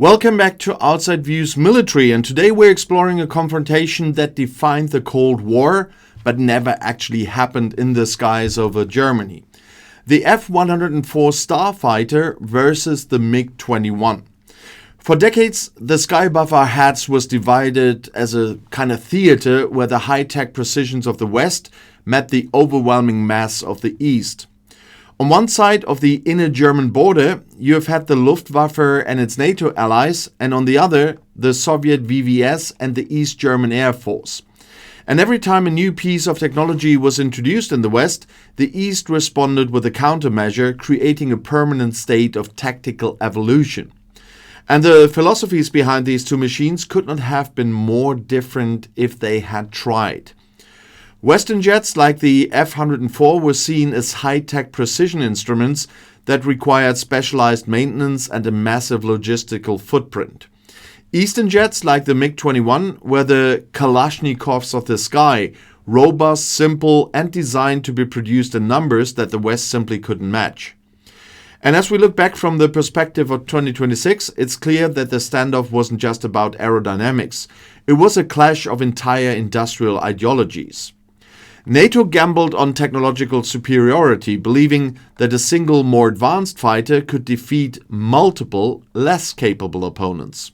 Welcome back to Outside Views Military, and today we're exploring a confrontation that defined the Cold War but never actually happened in the skies over Germany. The F-104 Starfighter versus the MiG-21. For decades, the sky above our heads was divided as a kind of theater where the high-tech precisions of the West met the overwhelming mass of the East. On one side of the inner German border, you have had the Luftwaffe and its NATO allies, and on the other, the Soviet VVS and the East German Air Force. And every time a new piece of technology was introduced in the West, the East responded with a countermeasure, creating a permanent state of tactical evolution. And the philosophies behind these two machines could not have been more different if they had tried. Western jets like the F-104 were seen as high-tech precision instruments that required specialized maintenance and a massive logistical footprint. Eastern jets like the MiG-21 were the Kalashnikovs of the sky, robust, simple, and designed to be produced in numbers that the West simply couldn't match. And as we look back from the perspective of 2026, it's clear that the standoff wasn't just about aerodynamics. It was a clash of entire industrial ideologies. NATO gambled on technological superiority, believing that a single more advanced fighter could defeat multiple, less capable opponents.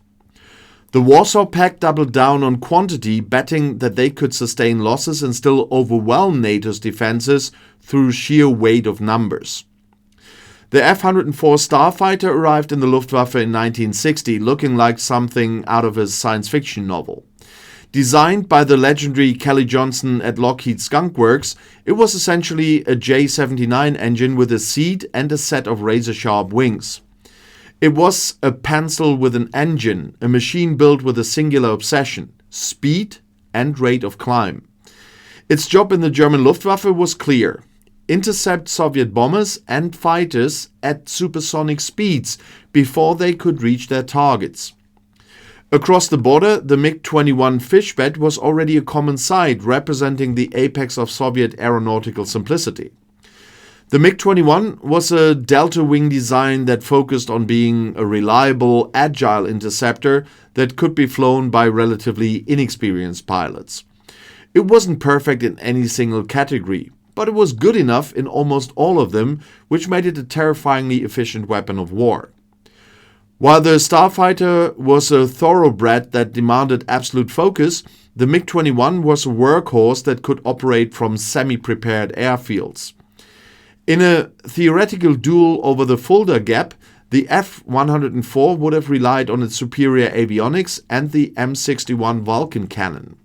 The Warsaw Pact doubled down on quantity, betting that they could sustain losses and still overwhelm NATO's defenses through sheer weight of numbers. The F-104 Starfighter arrived in the Luftwaffe in 1960, looking like something out of a science fiction novel. Designed by the legendary Kelly Johnson at Lockheed Skunk Works, it was essentially a J-79 engine with a seat and a set of razor-sharp wings. It was a pencil with an engine, a machine built with a singular obsession: speed and rate of climb. Its job in the German Luftwaffe was clear: intercept Soviet bombers and fighters at supersonic speeds before they could reach their targets. Across the border, the MiG-21 fishbed was already a common sight, representing the apex of Soviet aeronautical simplicity. The MiG-21 was a delta-wing design that focused on being a reliable, agile interceptor that could be flown by relatively inexperienced pilots. It wasn't perfect in any single category, but it was good enough in almost all of them, which made it a terrifyingly efficient weapon of war. While the Starfighter was a thoroughbred that demanded absolute focus, the MiG-21 was a workhorse that could operate from semi-prepared airfields. In a theoretical duel over the Fulda Gap, the F-104 would have relied on its superior avionics and the M61 Vulcan cannon.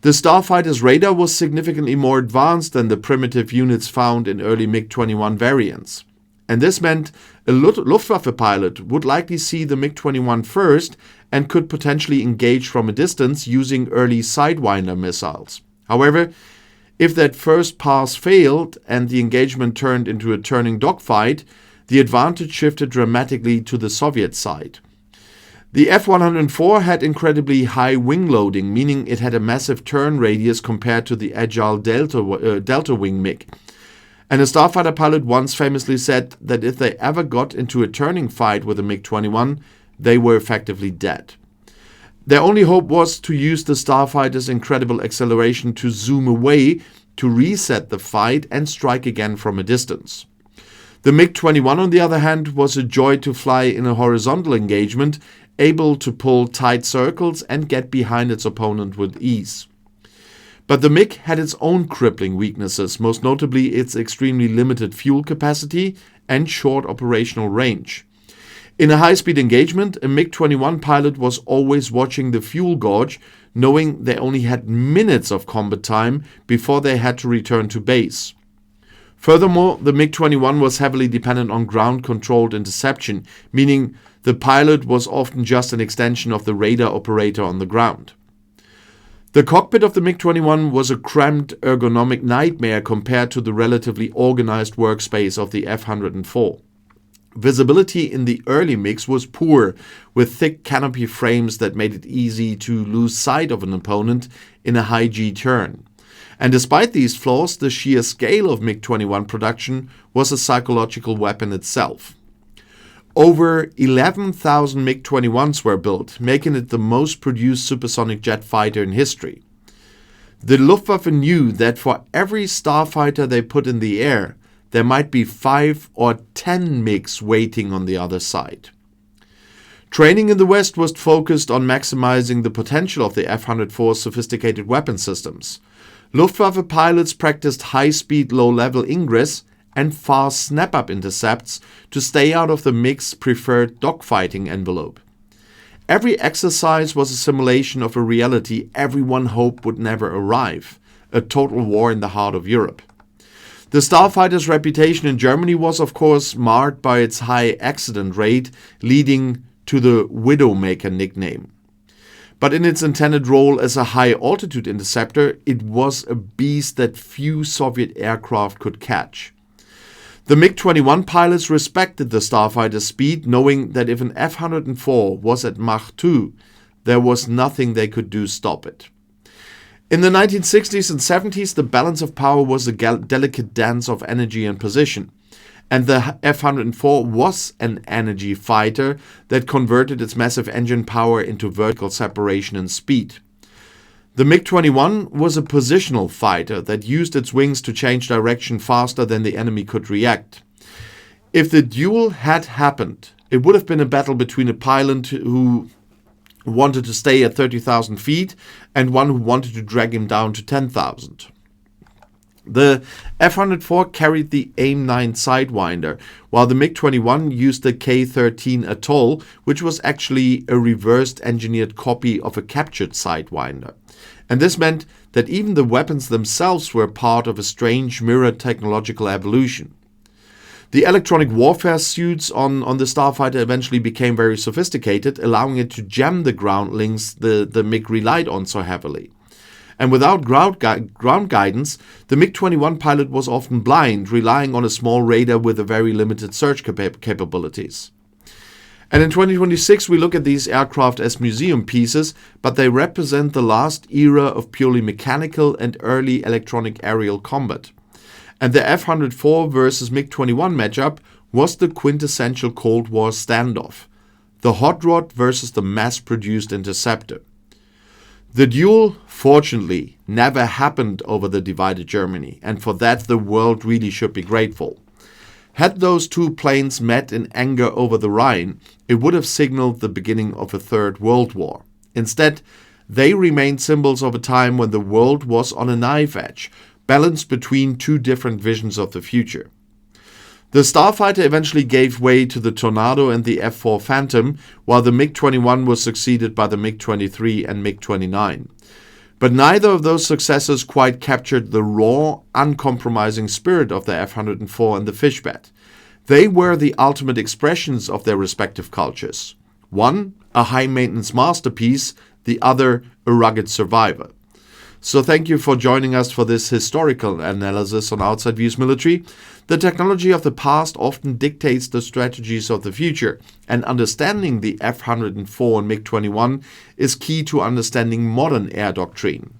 The Starfighter's radar was significantly more advanced than the primitive units found in early MiG-21 variants. And this meant a Luftwaffe pilot would likely see the MiG-21 first and could potentially engage from a distance using early Sidewinder missiles. However, if that first pass failed and the engagement turned into a turning dogfight, the advantage shifted dramatically to the Soviet side. The F-104 had incredibly high wing loading, meaning it had a massive turn radius compared to the agile delta wing MiG. And a Starfighter pilot once famously said that if they ever got into a turning fight with a MiG-21, they were effectively dead. Their only hope was to use the Starfighter's incredible acceleration to zoom away, to reset the fight and strike again from a distance. The MiG-21, on the other hand, was a joy to fly in a horizontal engagement, able to pull tight circles and get behind its opponent with ease. But the MiG had its own crippling weaknesses, most notably its extremely limited fuel capacity and short operational range. In a high-speed engagement, a MiG-21 pilot was always watching the fuel gauge, knowing they only had minutes of combat time before they had to return to base. Furthermore, the MiG-21 was heavily dependent on ground-controlled interception, meaning the pilot was often just an extension of the radar operator on the ground. The cockpit of the MiG-21 was a cramped ergonomic nightmare compared to the relatively organized workspace of the F-104. Visibility in the early MiGs was poor, with thick canopy frames that made it easy to lose sight of an opponent in a high G turn. And despite these flaws, the sheer scale of MiG-21 production was a psychological weapon itself. Over 11,000 MiG-21s were built, making it the most produced supersonic jet fighter in history. The Luftwaffe knew that for every Starfighter they put in the air, there might be 5 or 10 MiGs waiting on the other side. Training in the West was focused on maximizing the potential of the F-104's sophisticated weapon systems. Luftwaffe pilots practiced high-speed, low-level ingress and fast snap-up intercepts to stay out of the MiG's preferred dogfighting envelope. Every exercise was a simulation of a reality everyone hoped would never arrive, a total war in the heart of Europe. The Starfighter's reputation in Germany was, of course, marked by its high accident rate, leading to the Widowmaker nickname. But in its intended role as a high-altitude interceptor, it was a beast that few Soviet aircraft could catch. The MiG-21 pilots respected the Starfighter's speed, knowing that if an F-104 was at Mach 2, there was nothing they could do to stop it. In the 1960s and 70s, the balance of power was a delicate dance of energy and position. And the F-104 was an energy fighter that converted its massive engine power into vertical separation and speed. The MiG-21 was a positional fighter that used its wings to change direction faster than the enemy could react. If the duel had happened, it would have been a battle between a pilot who wanted to stay at 30,000 feet and one who wanted to drag him down to 10,000. The F-104 carried the AIM-9 Sidewinder, while the MiG-21 used the K-13 Atoll, which was actually a reversed engineered copy of a captured Sidewinder. And this meant that even the weapons themselves were part of a strange mirrored technological evolution. The electronic warfare suits on the Starfighter eventually became very sophisticated, allowing it to jam the ground links the MiG relied on so heavily. And without ground guidance, the MiG-21 pilot was often blind, relying on a small radar with a very limited search capabilities. And in 2026, we look at these aircraft as museum pieces, but they represent the last era of purely mechanical and early electronic aerial combat. And the F-104 versus MiG-21 matchup was the quintessential Cold War standoff, the hot rod versus the mass-produced interceptor. The duel, fortunately, never happened over the divided Germany, and for that the world really should be grateful. Had those two planes met in anger over the Rhine, it would have signaled the beginning of a Third World War. Instead, they remained symbols of a time when the world was on a knife edge, balanced between two different visions of the future. The Starfighter eventually gave way to the Tornado and the F-4 Phantom, while the MiG-21 was succeeded by the MiG-23 and MiG-29. But neither of those successors quite captured the raw, uncompromising spirit of the F-104 and the Fishbat. They were the ultimate expressions of their respective cultures. One, a high-maintenance masterpiece, the other, a rugged survivor. So thank you for joining us for this historical analysis on Outside Views Military. The technology of the past often dictates the strategies of the future, and understanding the F-104 and MiG-21 is key to understanding modern air doctrine.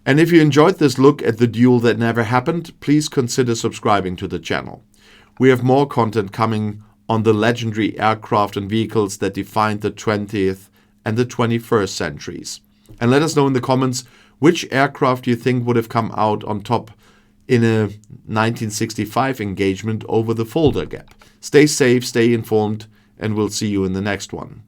And if you enjoyed this look at the duel that never happened, please consider subscribing to the channel. We have more content coming on the legendary aircraft and vehicles that defined the 20th and the 21st centuries. And let us know in the comments which aircraft you think would have come out on top in a 1965 engagement over the Fulda Gap. Stay safe, stay informed, and we'll see you in the next one.